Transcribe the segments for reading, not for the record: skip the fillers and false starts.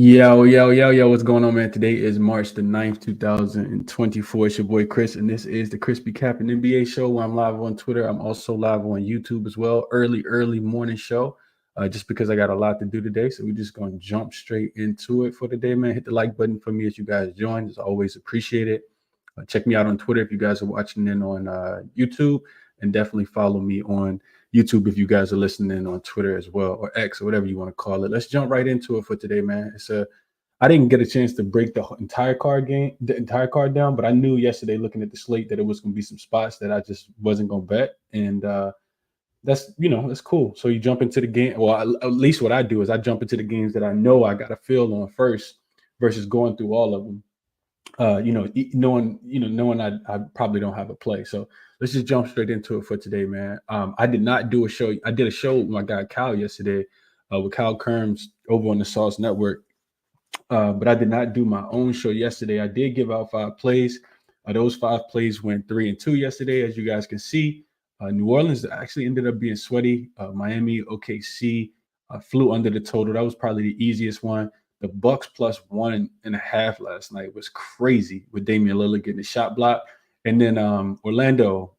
Yo, what's going on, man? Today is March the 9th, 2024. It's your boy Chris, and this is the ChrisBeCappinn NBA show where I'm live on Twitter. I'm also live on YouTube as well. Early morning show, just because I got a lot to do today. So we're just going to jump straight into it for today, man. Hit the like button for me as you guys join. It's always appreciate it. Check me out on Twitter if you guys are watching in on YouTube, and definitely follow me on YouTube if you guys are listening on Twitter as well, or X, or whatever you want to call it. Let's jump right into it for today, man. I didn't get a chance to break the entire card down, but I knew yesterday looking at the slate that it was going to be some spots that I just wasn't going to bet, and that's cool. So you jump into the game. Well, at least what I do is I jump into the games that I know I got a feel on first, versus going through all of them. Knowing I probably don't have a play. So let's just jump straight into it for today, man. I did not do a show. I did a show with my guy Kyle yesterday, with Kyle Kerms over on the Sauce Network. But I did not do my own show yesterday. I did give out 5 plays. Those 5 plays went 3-2 yesterday, as you guys can see. New Orleans actually ended up being sweaty. Miami, OKC flew under the total. That was probably the easiest one. The Bucks plus 1.5 last night was crazy, with Damian Lillard getting a shot block. And then Orlando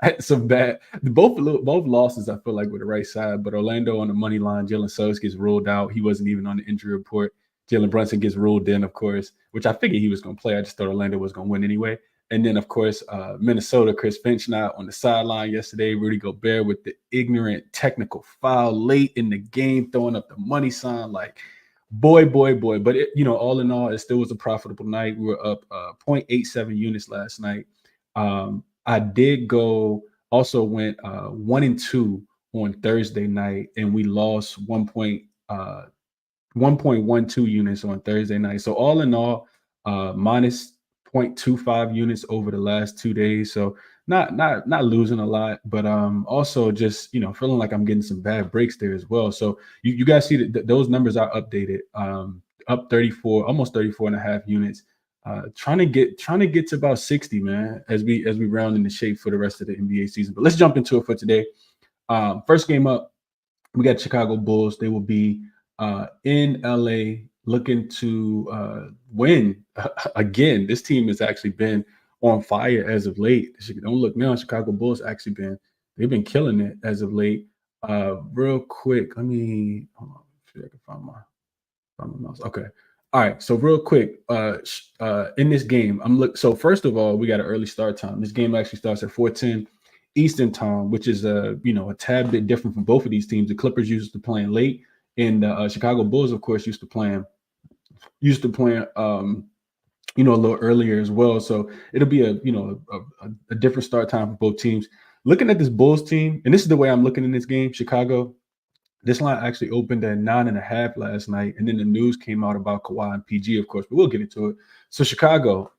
had some bad, both losses I feel like were the right side, but Orlando on the money line, Jalen Suggs gets ruled out. He wasn't even on the injury report. Jalen Brunson gets ruled in, of course, which I figured he was going to play. I just thought Orlando was going to win anyway. And then, of course, Minnesota, Chris Finch not on the sideline yesterday. Rudy Gobert with the ignorant technical foul late in the game, throwing up the money sign like, boy. But, all in all, it still was a profitable night. We were up 0.87 units last night. I did went 1-2 on Thursday night, and we lost 1.12 units on Thursday night. So all in all, minus 0.25 units over the last 2 days. So not losing a lot, but also just feeling like I'm getting some bad breaks there as well. So you guys see that those numbers are updated, up 34, almost 34 and a half units. Trying to get to about 60, man, as we round into shape for the rest of the NBA season. But let's jump into it for today. First game up, we got Chicago Bulls. They will be in LA looking to win again. This team has actually been on fire as of late. Don't look now, Chicago Bulls they've been killing it as of late. Real quick, let me hold on, see if I can find my mouse. Okay. All right. So real quick, in this game, so first of all, we got an early start time. This game actually starts at 4:10 Eastern time, which is a tad bit different from both of these teams. The Clippers used to playing late, and the Chicago Bulls, of course, used to playing a little earlier as well. So it'll be a different start time for both teams. Looking at this Bulls team, and this is the way I'm looking in this game, Chicago, this line actually opened at 9.5 last night, and then the news came out about Kawhi and PG, of course, but we'll get into it. So Chicago,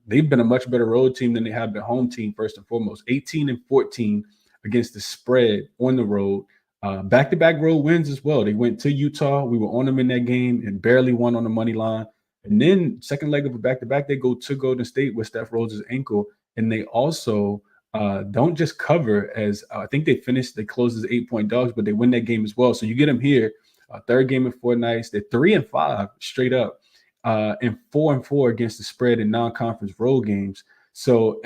they've been a much better road team than they have been home team, first and foremost. 18-14 against the spread on the road. Back-to-back road wins as well. They went to Utah. We were on them in that game and barely won on the money line. And then second leg of a back-to-back, they go to Golden State with Steph Roses' ankle, and they also don't just cover, as I think they closed as 8-point dogs, but they win that game as well. So you get them here, third game in 4 nights. They're 3-5 straight up, and 4-4 against the spread in non-conference road games. So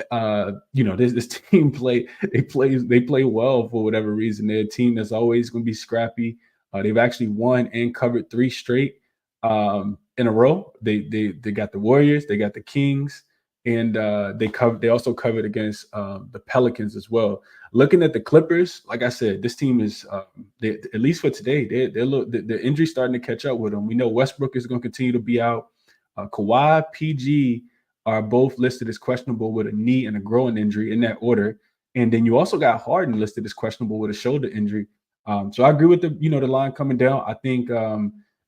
this team play well for whatever reason. They're a team that's always going to be scrappy. They've actually won and covered 3 straight in a row. They got the Warriors, they got the Kings, and they also covered against the Pelicans as well. Looking at the Clippers, like I said, this team is at least for today, the injury starting to catch up with them. We know Westbrook is going to continue to be out. Kawhi, PG are both listed as questionable with a knee and a groin injury, in that order. And then you also got Harden listed as questionable with a shoulder injury. So I agree with the line coming down. I think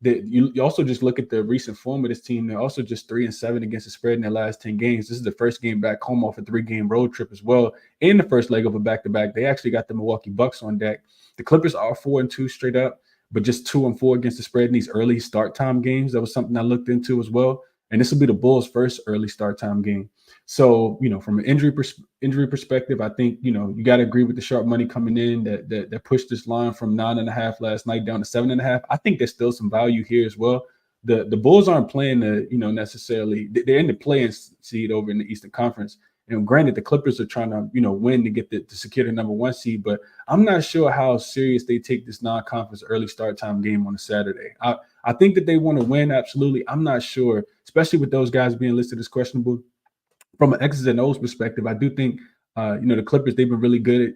that you also just look at the recent form of this team. They're also just 3-7 against the spread in their last 10 games. This is the first game back home off a 3-game road trip as well. In the first leg of a back-to-back, they actually got the Milwaukee Bucks on deck. The Clippers are 4-2 straight up, but just 2-4 against the spread in these early start time games. That was something I looked into as well. And this will be the Bulls' first early start time game. So, from an injury perspective, I think, you got to agree with the sharp money coming in that pushed this line from 9.5 last night down to 7.5. I think there's still some value here as well. the Bulls aren't playing necessarily. They're in the play-in seed over in the Eastern Conference. And granted, the Clippers are trying to win to get to secure the number 1 seed, but I'm not sure how serious they take this non-conference early start time game on a Saturday. I think that they want to win, absolutely. I'm not sure, especially with those guys being listed as questionable. From an X's and O's perspective, I do think the Clippers, they've been really good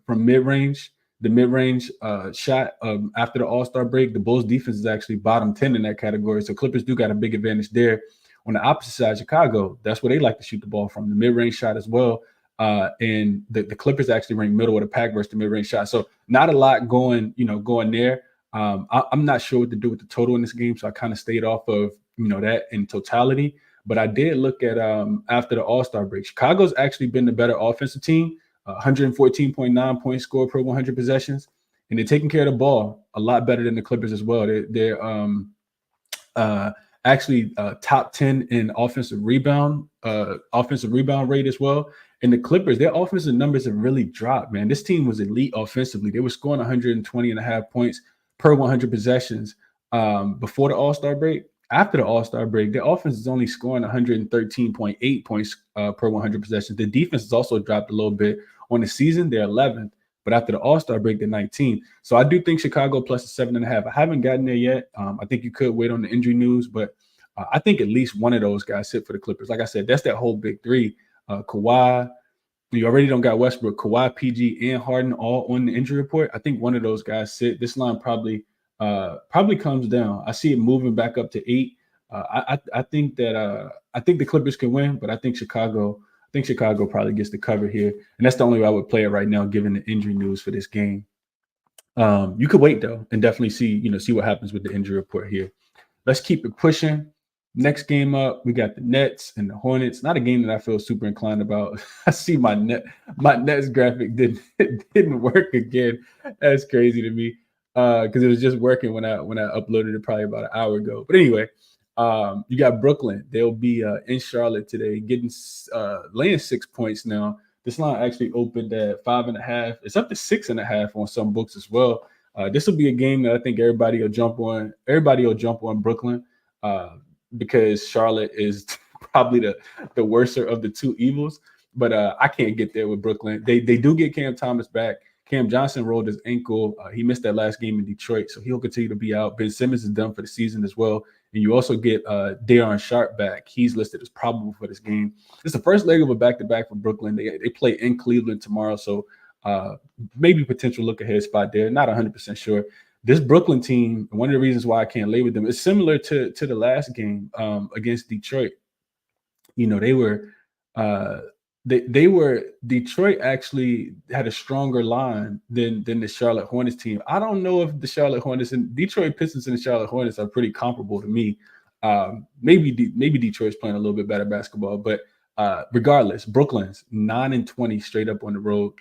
from mid-range. The mid-range shot after the All-Star break, the Bulls defense is actually bottom 10 in that category. So Clippers do got a big advantage there. On the opposite side, Chicago, that's where they like to shoot the ball from, the mid-range shot as well. And the Clippers actually rank middle of the pack versus the mid-range shot. So not a lot going there. I'm not sure what to do with the total in this game, so I kind of stayed off of that in totality. But I did look at after the All-Star break, Chicago's actually been the better offensive team, 114.9 points scored per 100 possessions, and they're taking care of the ball a lot better than the Clippers as well. They're actually top 10 in offensive rebound rate as well. And the Clippers, their offensive numbers have really dropped, man. This team was elite offensively. They were scoring 120.5 points per 100 possessions before the All-Star break. After the All-Star break, their offense is only scoring 113.8 points per 100 possessions. The defense has also dropped a little bit. On the season, they're 11th. But after the All-Star break, they're 19. So I do think Chicago plus a 7.5. I haven't gotten there yet. I think you could wait on the injury news, but I think at least one of those guys sit for the Clippers. Like I said, that's that whole big three. Kawhi, you already don't got Westbrook, Kawhi, PG, and Harden all on the injury report. I think one of those guys sit. This line probably comes down. I see it moving back up to 8. I think the Clippers can win, but I think Chicago probably gets the cover here, and that's the only way I would play it right now, given the injury news for this game. You could wait though, and definitely see what happens with the injury report here. Let's keep it pushing. Next game up, we got the Nets and the Hornets. Not a game that I feel super inclined about. I see my Nets graphic didn't work again. That's crazy to me because it was just working when I uploaded it probably about an hour ago. But anyway. You got Brooklyn. They'll be in Charlotte today, laying 6 points now. This line actually opened at 5.5. It's up to 6.5 on some books as well. This will be a game that I think everybody will jump on. Everybody will jump on Brooklyn because Charlotte is probably the worser of the two evils. But I can't get there with Brooklyn. They do get Cam Thomas back. Cam Johnson rolled his ankle. He missed that last game in Detroit, so he'll continue to be out. Ben Simmons is done for the season as well. And you also get Daron Sharp back. He's listed as probable for this game. It's the first leg of a back-to-back for Brooklyn. They play in Cleveland tomorrow, so maybe potential look-ahead spot there. Not 100% sure. This Brooklyn team, one of the reasons why I can't lay with them, is similar to the last game against Detroit. Detroit actually had a stronger line than the Charlotte Hornets team. I don't know if the Charlotte Hornets and Detroit Pistons and the Charlotte Hornets are pretty comparable to me. Maybe Detroit's playing a little bit better basketball, but regardless, Brooklyn's 9-20 straight up on the road,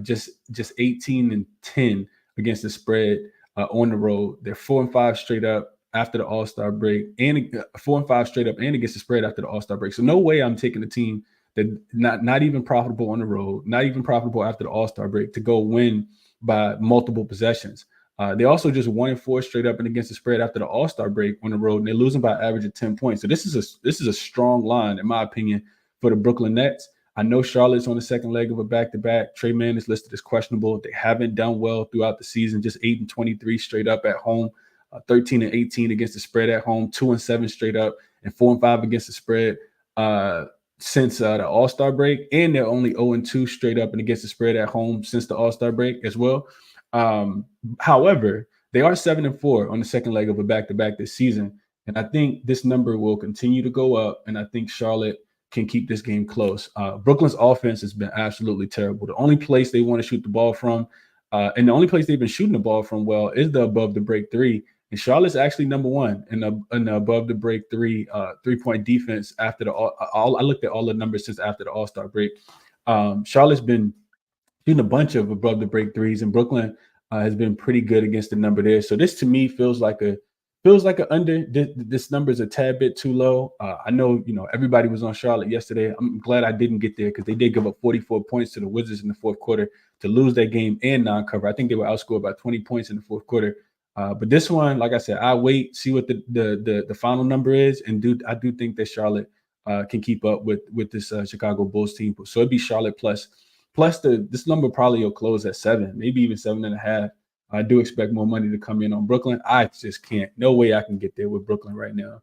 just 18-10 against the spread on the road. They're 4-5 straight up after the All-Star break, and 4-5 straight up and against the spread after the All-Star break. So no way I'm taking a team that not even profitable on the road, not even profitable after the All-Star break to go win by multiple possessions. They also just 1-4 straight up and against the spread after the All-Star break on the road, and they're losing by an average of 10 points. So this is a strong line, in my opinion, for the Brooklyn Nets. I know Charlotte's on the second leg of a back-to-back. Trey Mann is listed as questionable. They haven't done well throughout the season, just 8-23 straight up at home, 13-18 against the spread at home, 2-7 straight up, and 4-5 against the spread since the All-Star break, and they're only 0-2 straight up and against the spread at home since the All-Star break as well. However, they are 7-4 on the second leg of a back-to-back this season, and I think this number will continue to go up, and I think Charlotte can keep this game close. Brooklyn's offense has been absolutely terrible. The only place they want to shoot the ball from, and the only place they've been shooting the ball from well, is the above the break three. And Charlotte's actually number one in the above the break three-point defense after I looked at all the numbers since after the All-Star break. Charlotte's been shooting a bunch of above the break threes, and Brooklyn has been pretty good against the number there. So this to me feels like a under. This number is a tad bit too low. I know everybody was on Charlotte yesterday. I'm glad I didn't get there because they did give up 44 points to the Wizards in the fourth quarter to lose that game and non-cover. I think they were outscored by 20 points in the fourth quarter. But this one, like I said, I wait, see what the final number is, and I do think that Charlotte can keep up with this Chicago Bulls team. So it'd be Charlotte plus this number probably will close at 7, maybe even 7.5. I do expect more money to come in on Brooklyn. I just can't. No way I can get there with Brooklyn right now.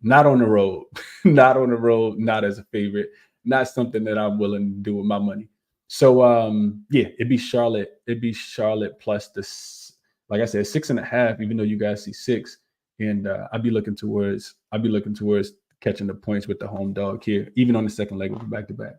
Not on the road, not on the road, not as a favorite, not something that I'm willing to do with my money. So yeah, it'd be Charlotte. It'd be Charlotte plus like I said, 6.5. Even though you guys see 6, and I'd be looking towards catching the points with the home dog here, even on the second leg of the back-to-back.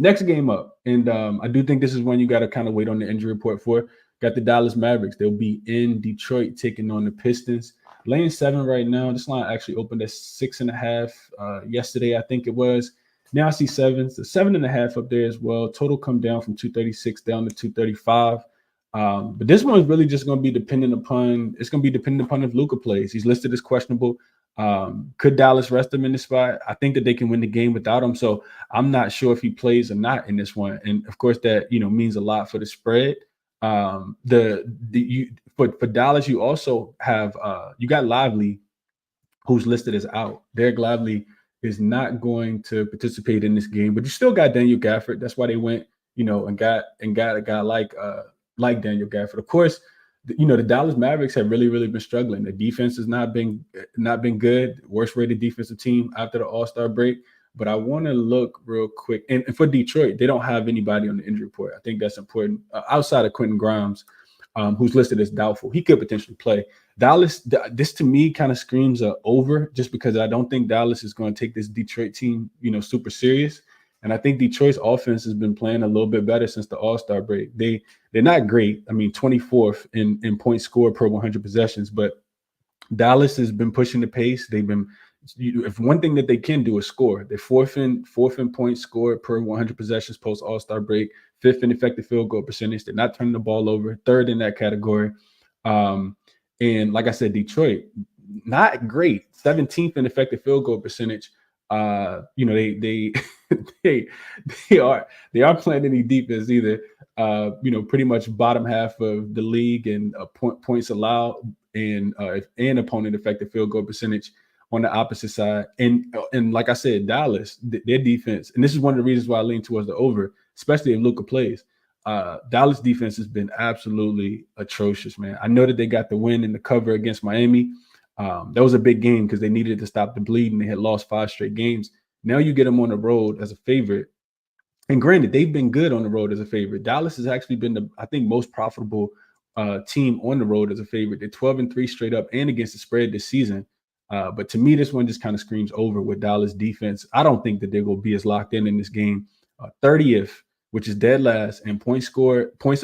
Next game up, and I do think this is one you got to kind of wait on the injury report for. Got the Dallas Mavericks. They'll be in Detroit taking on the Pistons. Laying 7 right now. This line actually opened at 6.5 yesterday, I think it was. Now I see 7. So 7.5 up there as well. Total come down from 236 down to 235. But this one is really just going to be dependent upon if Luka plays. He's listed as questionable. Could Dallas rest him in this spot? I think that they can win the game without him. So I'm not sure if he plays or not in this one. And of course, that means a lot for the spread. For Dallas, you also have you got Lively, who's listed as out. Derek Lively is not going to participate in this game, but you still got Daniel Gafford. That's why they went, and got a guy like Daniel Gafford. Of course, the Dallas Mavericks have really, really been struggling. The defense has not been good. Worst rated defensive team after the All-Star break. But I want to look real quick. And for Detroit, they don't have anybody on the injury report. I think that's important. Outside of Quentin Grimes, who's listed as doubtful. He could potentially play. Dallas, this to me kind of screams over, just because I don't think Dallas is going to take this Detroit team, super serious. And I think Detroit's offense has been playing a little bit better since the All-Star break. They're not great. I mean, 24th in points scored per 100 possessions, but Dallas has been pushing the pace. They've been, if one thing that they can do is score. They're fourth in points scored per 100 possessions post All-Star break, 5th in effective field goal percentage. They're not turning the ball over, 3rd in that category. And like I said, Detroit, not great, 17th in effective field goal percentage. They aren't playing any defense either. Pretty much bottom half of the league in points allowed and opponent effective field goal percentage on the opposite side. And like I said, Dallas, their defense, and this is one of the reasons why I lean towards the over, especially if Luka plays. Dallas defense has been absolutely atrocious, man. I know that they got the win in the cover against Miami. That was a big game because they needed to stop the bleed, and they had lost 5 straight games. Now you get them on the road as a favorite. And granted, they've been good on the road as a favorite. Dallas has actually been the, I think, most profitable team on the road as a favorite. They're 12-3 straight up and against the spread this season. But to me, this one just kind of screams over with Dallas defense. I don't think that they're going to be as locked in this game. 30th, which is dead last, and points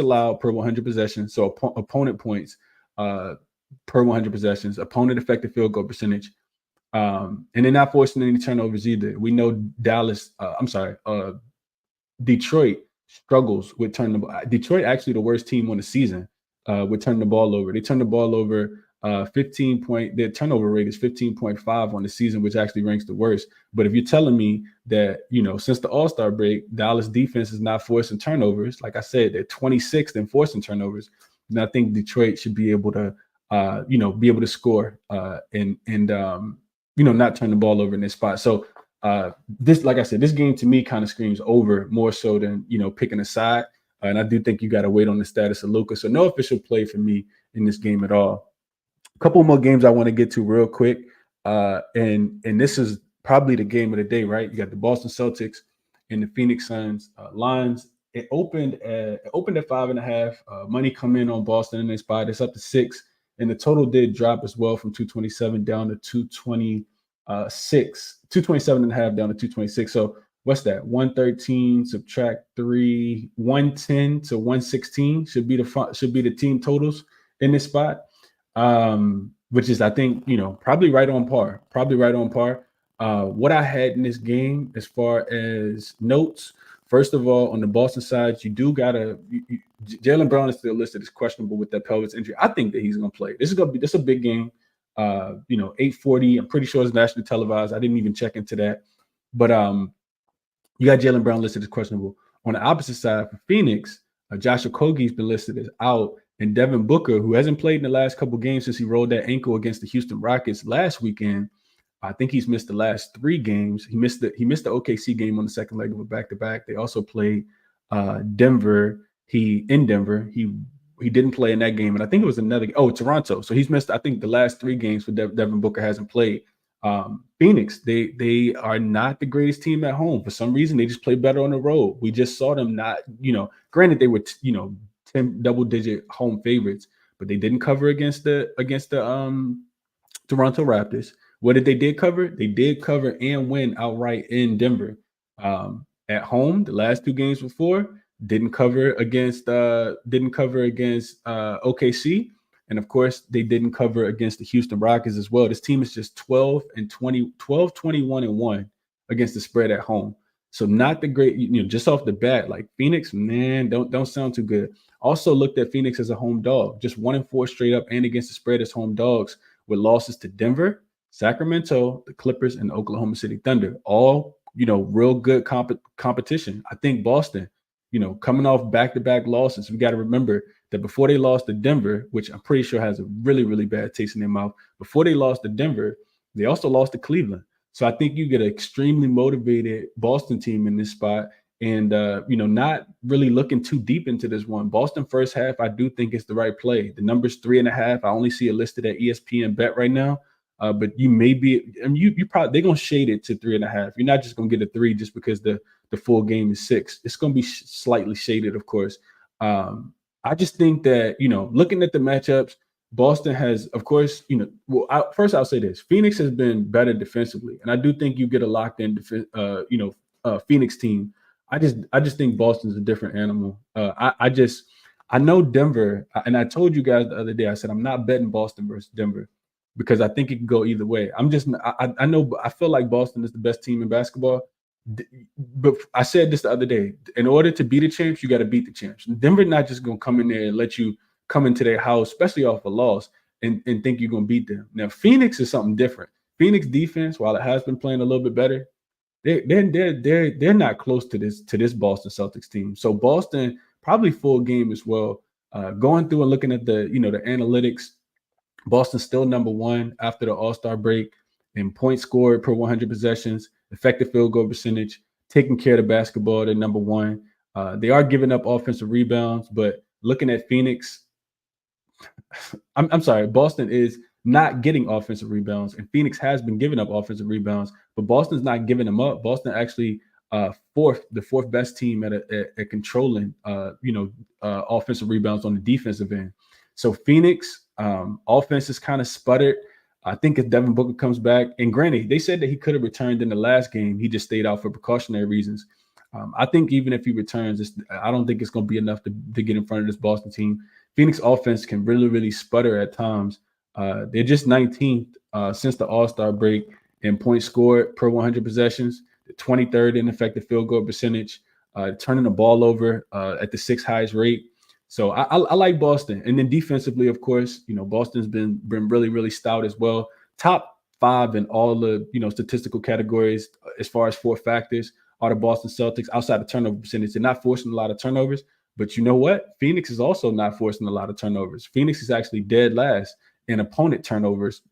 allowed per 100 possessions. So opponent points per 100 possessions, opponent effective field goal percentage. And they're not forcing any turnovers either. We know Detroit struggles with turning the ball. Detroit actually the worst team on the season with turning the ball over. They turn the ball over 15 point. Their turnover rate is 15.5 on the season, which actually ranks the worst. But if you're telling me that, since the All-Star break, Dallas defense is not forcing turnovers, like I said, they're 26th in forcing turnovers, then I think Detroit should be able to, score and not turn the ball over in this spot. So this, like I said, this game to me kind of screams over more so than, picking a side. And I do think you got to wait on the status of Luka. So no official play for me in this game at all. A couple more games I want to get to real quick. And this is probably the game of the day, right? You got the Boston Celtics and the Phoenix Suns lines. It opened at 5.5. Money come in on Boston in this spot. It's up to 6. And the total did drop as well from 227 down to 227.5 down to 226. So what's that? 113 subtract 3, 110 to 116 should be the team totals in this spot. Which is, I think, probably right on par. What I had in this game as far as notes, first of all, on the Boston side, you do Jaylen Brown is still listed as questionable with that pelvis injury. I think that he's going to play. This is a big game. 8:40. I'm pretty sure it's nationally televised. I didn't even check into that. But you got Jaylen Brown listed as questionable. On the opposite side, for Phoenix, Josh Okogie's been listed as out. And Devin Booker, who hasn't played in the last couple games since he rolled that ankle against the Houston Rockets last weekend, I think he's missed the last 3 games. He missed the OKC game on the second leg of a back-to-back. They also played Denver. In Denver. He didn't play in that game, and I think it was Toronto. So he's missed, I think, the last 3 games for Devin Booker hasn't played. Phoenix, they are not the greatest team at home. For some reason, they just play better on the road. We just saw them not, granted they were 10 double-digit home favorites, but they didn't cover against the Toronto Raptors. What did cover? They did cover and win outright in Denver. At home, the last 2 games before, didn't cover against OKC. And of course, they didn't cover against the Houston Rockets as well. This team is just 21-1 against the spread at home. So not the great, just off the bat, like Phoenix, man, don't sound too good. Also looked at Phoenix as a home dog, just 1-4 straight up and against the spread as home dogs, with losses to Denver, Sacramento, the Clippers, and the Oklahoma City Thunder. All, real good competition. I think Boston, coming off back-to-back losses, we got to remember that before they lost to Denver, which I'm pretty sure has a really, really bad taste in their mouth, before they lost to Denver, they also lost to Cleveland. So I think you get an extremely motivated Boston team in this spot, and not really looking too deep into this one. Boston first half, I do think it's the right play. The number's 3.5. I only see it listed at ESPN Bet right now. But you may be, you probably, they're gonna shade it to 3.5. You're not just gonna get a 3 just because the full game is 6. It's gonna be slightly shaded, of course. I just think that, looking at the matchups, Boston has, of course, first I'll say this: Phoenix has been better defensively, and I do think you get a locked in Phoenix team. I just think Boston's a different animal. I know Denver, and I told you guys the other day, I said I'm not betting Boston versus Denver, because I think it can go either way. I know, I feel like Boston is the best team in basketball. But I said this the other day: in order to beat the champs, you got to beat the champs. Denver not just gonna come in there and let you come into their house, especially off a loss, and think you're gonna beat them. Now, Phoenix is something different. Phoenix defense, while it has been playing a little bit better, they're not close to this Boston Celtics team. So Boston probably full game as well. Going through and looking at the the analytics, Boston's still number 1 after the All-Star break in points scored per 100 possessions, effective field goal percentage, taking care of the basketball. They're number 1. They are giving up offensive rebounds, but looking at Phoenix, I'm sorry, Boston is not getting offensive rebounds, and Phoenix has been giving up offensive rebounds, but Boston's not giving them up. Boston actually the fourth best team at controlling offensive rebounds on the defensive end. So Phoenix offense is kind of sputtered. I think if Devin Booker comes back, and granted, they said that he could have returned in the last game, he just stayed out for precautionary reasons. I think even if he returns, I don't think it's going to be enough to get in front of this Boston team. Phoenix offense can really, really sputter at times. They're just 19th since the All-Star break in points scored per 100 possessions, 23rd in effective field goal percentage, turning the ball over at the 6th highest rate. So I like Boston. And then defensively, of course, Boston's been really, really stout as well. Top 5 in all the, statistical categories as far as 4 factors are the Boston Celtics outside of turnover percentage. They're not forcing a lot of turnovers, but you know what? Phoenix is also not forcing a lot of turnovers. Phoenix is actually dead last in opponent turnovers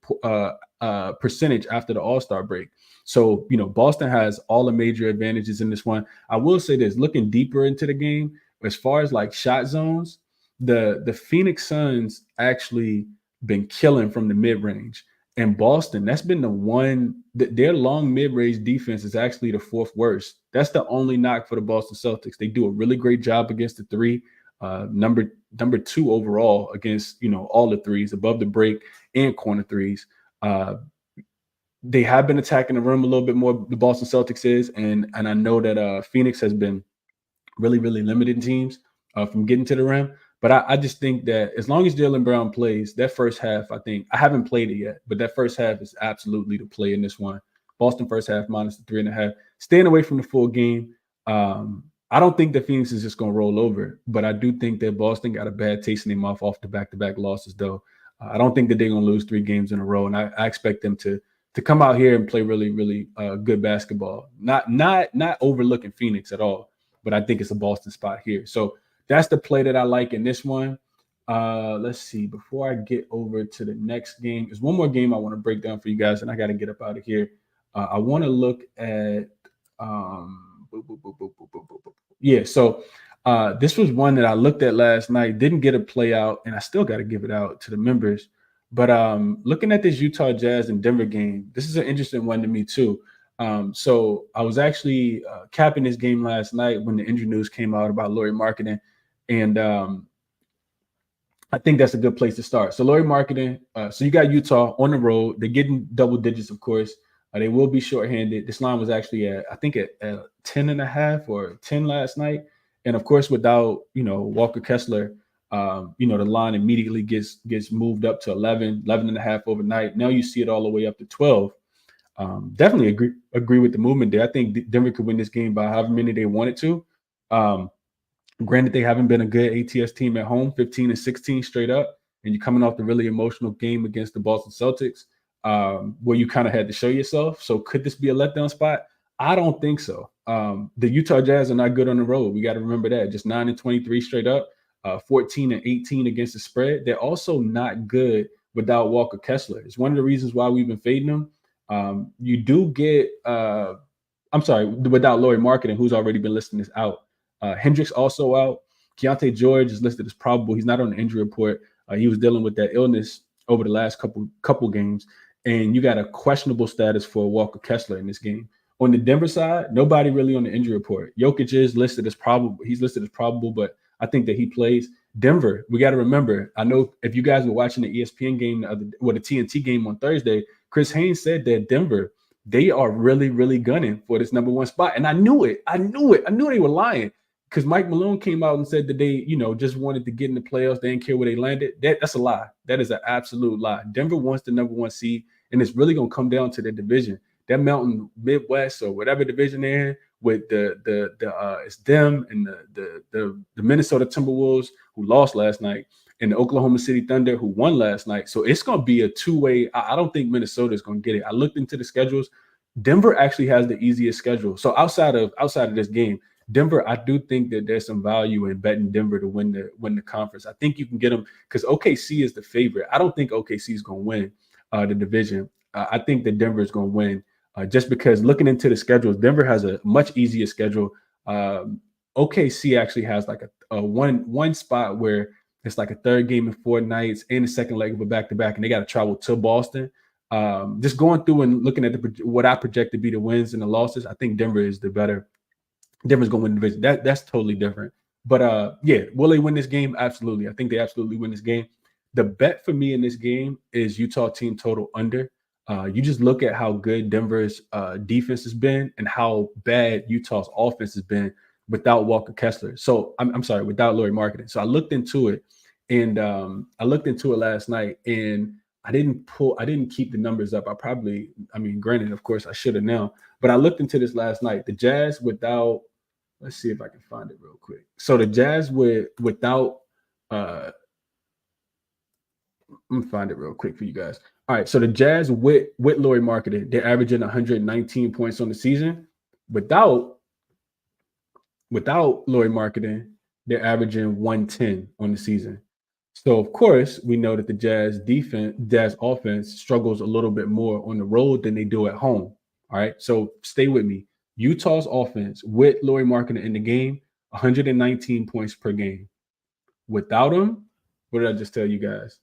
percentage after the All-Star break. So, Boston has all the major advantages in this one. I will say this, looking deeper into the game, as far as like shot zones, the Phoenix Suns actually been killing from the mid-range. And Boston, that's been the one, their long mid-range defense is actually the 4th worst. That's the only knock for the Boston Celtics. They do a really great job against the 3, number 2 overall against, all the 3s, above the break and corner 3s. They have been attacking the rim a little bit more, the Boston Celtics is, and I know that Phoenix has been really, really limiting teams from getting to the rim. But I just think that as long as Jaylen Brown plays, that first half, I haven't played it yet, but that first half is absolutely the play in this one. Boston first half minus the 3.5. Staying away from the full game. I don't think that Phoenix is just going to roll over, but I do think that Boston got a bad taste in their mouth off the back-to-back losses, though. I don't think that they're going to lose 3 games in a row, and I expect them to come out here and play really, really good basketball. Not overlooking Phoenix at all, but I think it's a Boston spot here. So that's the play that I like in this one. Let's see. Before I get over to the next game, there's one more game I want to break down for you guys, and I got to get up out of here. I want to look at yeah. So this was one that I looked at last night. Didn't get a play out, and I still got to give it out to the members. But looking at this Utah Jazz and Denver game, this is an interesting one to me too. So I was actually capping this game last night when the injury news came out about Lauri Markkanen, and I think that's a good place to start. So Lauri Markkanen, so you got Utah on the road. They're getting double digits, of course. They will be shorthanded. This line was actually at 10.5 or 10 last night. And of course, without, Walker Kessler, the line immediately gets moved up to 11.5 overnight. Now you see it all the way up to 12. Definitely agree with the movement there. I think Denver could win this game by however many they wanted to. Granted, they haven't been a good ATS team at home, 15-16 straight up, and you're coming off the really emotional game against the Boston Celtics, where you kind of had to show yourself. So could this be a letdown spot? I don't think so. The Utah Jazz are not good on the road. We got to remember that. Just 9-23 straight up, 14-18 against the spread. They're also not good without Walker Kessler. It's one of the reasons why we've been fading them. You do get, without Lauri Markkanen, who's already been listing this out. Hendricks also out. Keontae George is listed as probable. He's not on the injury report. He was dealing with that illness over the last couple games. And you got a questionable status for Walker Kessler in this game. On the Denver side, nobody really on the injury report. Jokic is listed as probable. He's listed as probable, but I think that he plays. Denver, we got to remember, I know if you guys were watching the ESPN game, the TNT game on Thursday, Chris Haynes said that Denver, they are really, really gunning for this number one spot. And I knew it. I knew they were lying. Because Mike Malone came out and said that they, just wanted to get in the playoffs. They didn't care where they landed. That's a lie. That is an absolute lie. Denver wants the number one seed, and it's really going to come down to the division. That Mountain Midwest or whatever division they're in, with it's them and the Minnesota Timberwolves, who lost last night, and the Oklahoma City Thunder, who won last night. So it's going to be a two-way. I don't think Minnesota is going to get it. I looked into the schedules. Denver actually has the easiest schedule. So outside of this game, Denver, I do think that there's some value in betting Denver to win the conference. I think you can get them because OKC is the favorite. I don't think OKC is going to win the division. I think that Denver is going to win just because looking into the schedules, Denver has a much easier schedule. OKC actually has like a one spot where it's like a third game in 4 nights and the second leg of a back-to-back, and they got to travel to Boston. Just going through and looking at what I project to be the wins and the losses, I think Denver is the better. Denver's going to win the division. That's totally different. But will they win this game? Absolutely. I think they absolutely win this game. The bet for me in this game is Utah team total under. You just look at how good Denver's defense has been and how bad Utah's offense has been without Walker Kessler. So I'm sorry, without Lauri Markkanen. So I looked into it, and I looked into it last night, and I didn't keep the numbers up. Granted, of course, I should have now, but I looked into this last night. The Jazz without, let's see if I can find it real quick. So the Jazz without, I'm gonna find it real quick for you guys. All right, so the Jazz with Lauri Markkanen, they're averaging 119 points on the season. Without Lauri Markkanen, they're averaging 110 on the season. So of course, we know that the Jazz offense struggles a little bit more on the road than they do at home. All right, so stay with me. Utah's offense with Lauri Markkanen in the game, 119 points per game. Without him, what did I just tell you guys?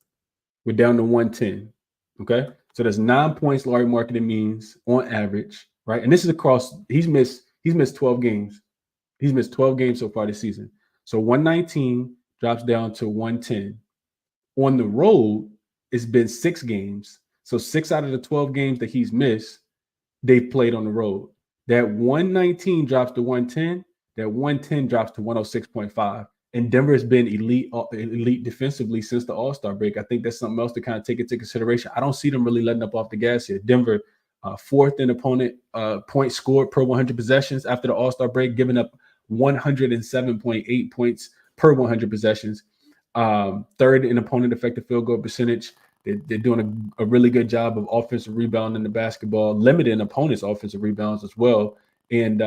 We're down to 110. Okay, so there's 9 points Lauri Markkanen means on average, right? And this is across. He's missed 12 games. He's missed 12 games so far this season. So 119 drops down to 110. On the road, it's been 6 games. So 6 out of the 12 games that he's missed, they've played on the road. That 119 drops to 110. That 110 drops to 106.5. And Denver has been elite defensively since the All-Star break. I think that's something else to kind of take into consideration. I don't see them really letting up off the gas here. Denver, 4th in opponent points scored per 100 possessions after the All-Star break, giving up 107.8 points per 100 possessions. 3rd in opponent effective field goal percentage. They're doing a really good job of offensive rebounding in the basketball, limiting opponents' offensive rebounds as well. And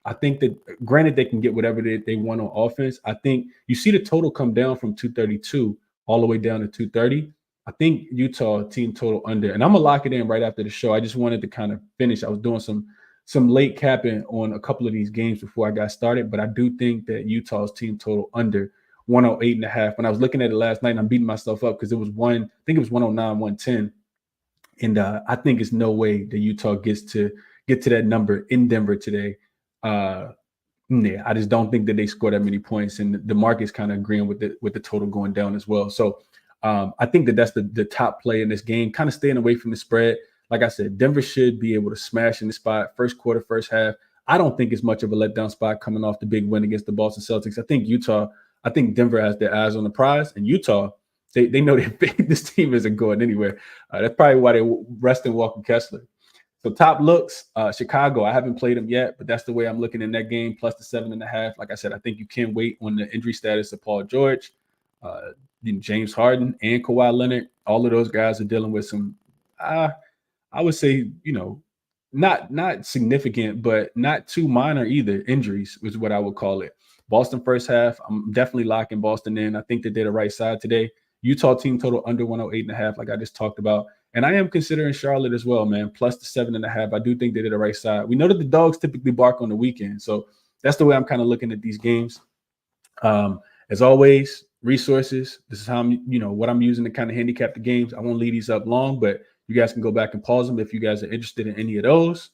I think that granted they can get whatever they want on offense. I think you see the total come down from 232 all the way down to 230. I think Utah team total under, and I'm gonna lock it in right after the show. I just wanted to kind of finish. I was doing some late capping on a couple of these games before I got started, but I do think that Utah's team total under 108.5. When I was looking at it last night, and I'm beating myself up because it was I think it was 109, 110. And I think it's no way that Utah gets to that number in Denver today. Yeah, I just don't think that they score that many points, and the market's kind of agreeing with the total going down as well. So I think that that's the top play in this game, kind of staying away from the spread. Like I said, Denver should be able to smash in the spot first quarter, first half. I don't think it's much of a letdown spot coming off the big win against the Boston Celtics. I think Denver has their eyes on the prize, and Utah, they know this team isn't going anywhere. That's probably why they resting Walker Kessler. So top looks, Chicago. I haven't played them yet, but that's the way I'm looking in that game. Plus the 7.5. Like I said, I think you can wait on the injury status of Paul George, James Harden, and Kawhi Leonard. All of those guys are dealing with some, I would say, not significant, but not too minor either. Injuries is what I would call it. Boston first half, I'm definitely locking Boston in. I think that they're the right side today. Utah team total under 108.5, like I just talked about. And I am considering Charlotte as well, man, plus the 7.5. I do think they're the right side. We know that the dogs typically bark on the weekend. So that's the way I'm kind of looking at these games. As always, resources. This is how what I'm using to kind of handicap the games. I won't leave these up long, but you guys can go back and pause them if you guys are interested in any of those.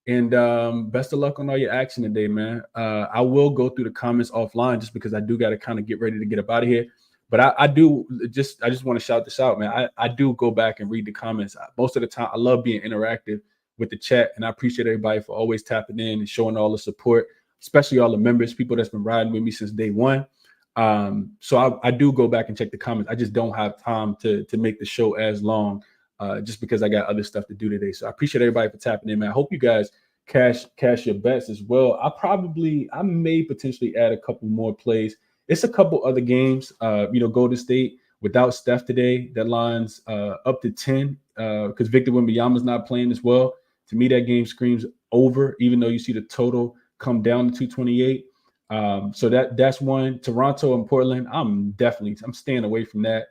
And best of luck on all your action today, man. I will go through the comments offline just because I do got to kind of get ready to get up out of here. But I just want to shout this out, man. I do go back and read the comments. Most of the time, I love being interactive with the chat, and I appreciate everybody for always tapping in and showing all the support, especially all the members, people that's been riding with me since day one. So I do go back and check the comments. I just don't have time to make the show as long, just because I got other stuff to do today. So I appreciate everybody for tapping in, man. I hope you guys cash your bets as well. I may potentially add a couple more plays. It's a couple other games. Golden State without Steph today, that line's up to 10 because Victor Wembanyama's not playing as well. To me, that game screams over, even though you see the total come down to 228. So that's one. Toronto and Portland, I'm staying away from that.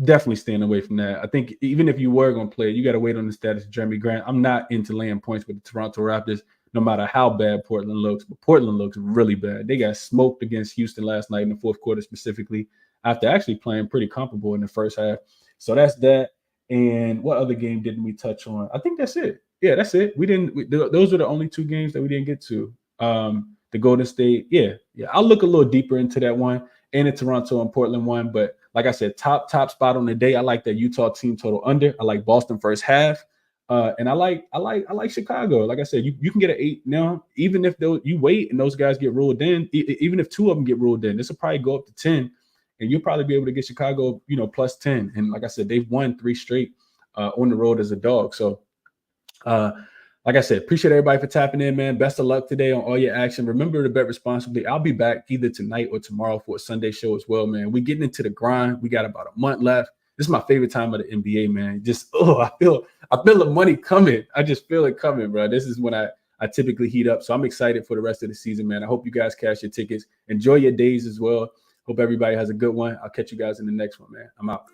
Definitely staying away from that. I think even if you were going to play it, you got to wait on the status of Jeremy Grant. I'm not into laying points with the Toronto Raptors, no matter how bad Portland looks. But Portland looks really bad. They got smoked against Houston last night in the fourth quarter specifically, after actually playing pretty comparable in the first half. So that's that. And what other game didn't we touch on? I think that's it. Yeah, that's it. Those were the only two games that we didn't get to. The Golden State. Yeah. I'll look a little deeper into that one and the Toronto and Portland one. But like I said, top spot on the day. I like that Utah team total under. I like Boston first half. And I like Chicago. Like I said, you can get an 8 now, even if you wait and those guys get ruled in, even if 2 of them get ruled in, this will probably go up to 10, and you'll probably be able to get Chicago, plus 10. And like I said, they've won 3 straight on the road as a dog. So like I said, appreciate everybody for tapping in, man. Best of luck today on all your action. Remember to bet responsibly. I'll be back either tonight or tomorrow for a Sunday show as well, man. We're getting into the grind. We got about a month left. This is my favorite time of the NBA, man. I feel the money coming. I just feel it coming, bro. This is when I typically heat up. So I'm excited for the rest of the season, man. I hope you guys cash your tickets. Enjoy your days as well. Hope everybody has a good one. I'll catch you guys in the next one, man. I'm out.